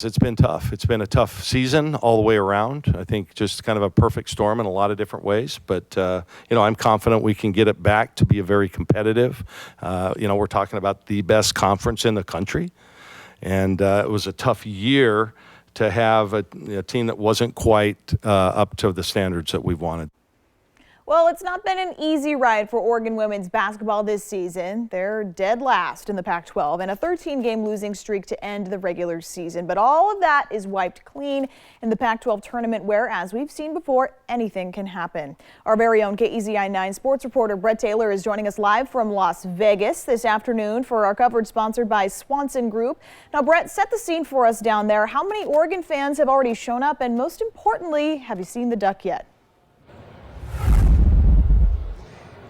It's been tough. It's been a tough season all the way around. I think just kind of a perfect storm in a lot of different ways. But, I'm confident we can get it back to be a very competitive. We're talking about the best conference in the country. And it was a tough year to have a team that wasn't quite up to the standards that we wanted. Well, it's not been an easy ride for Oregon women's basketball this season. They're dead last in the Pac-12 and a 13-game losing streak to end the regular season. But all of that is wiped clean in the Pac-12 tournament where, as we've seen before, anything can happen. Our very own KEZI 9 sports reporter Brett Taylor is joining us live from Las Vegas this afternoon for our coverage sponsored by Swanson Group. Now, Brett, set the scene for us down there. How many Oregon fans have already shown up? And most importantly, have you seen the Duck yet?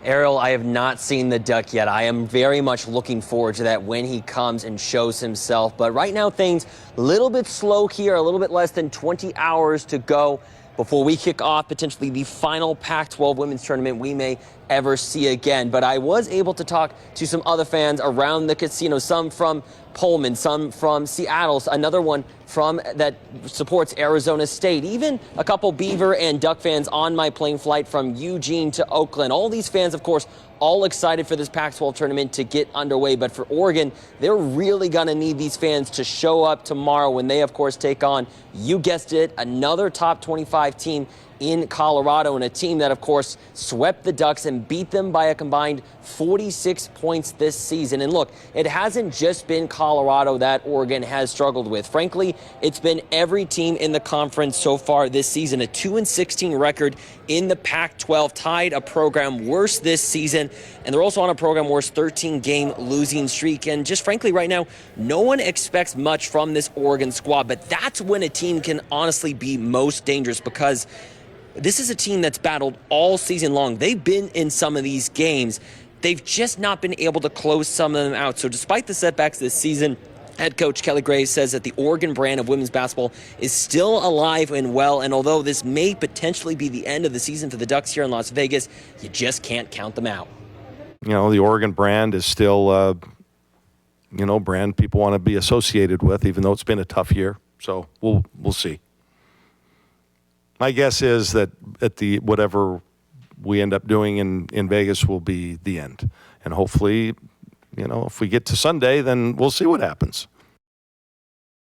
Ariel, I have not seen the Duck yet. I am very much looking forward to that when he comes and shows himself. But right now, things a little bit slow here, a little bit less than 20 hours to go before we kick off potentially the final Pac-12 women's tournament we may ever see again. But I was able to talk to some other fans around the casino, some from Pullman, some from Seattle, another one from that supports Arizona State, even a couple Beaver and Duck fans on my plane flight from Eugene to Oakland. All these fans, of course, all excited for this Pac-12 tournament to get underway. But for Oregon, they're really going to need these fans to show up tomorrow when they, of course, take on, you guessed it, another top 25 team in Colorado, and a team that, of course, swept the Ducks and beat them by a combined 46 points this season. And look, it hasn't just been Colorado that Oregon has struggled with. Frankly, it's been every team in the conference so far this season. A 2-16 record in the Pac-12, tied a program worst this season, and they're also on a program worst 13-game losing streak. And just frankly, right now, no one expects much from this Oregon squad, but that's when a team can honestly be most dangerous, because this is a team that's battled all season long. They've been in some of these games. They've just not been able to close some of them out. So despite the setbacks this season, head coach Kelly Graves says that the Oregon brand of women's basketball is still alive and well. And although this may potentially be the end of the season for the Ducks here in Las Vegas, you just can't count them out. The Oregon brand is still, brand people want to be associated with, even though it's been a tough year. So we'll see. My guess is that whatever we end up doing in Vegas will be the end. And hopefully, if we get to Sunday, then we'll see what happens.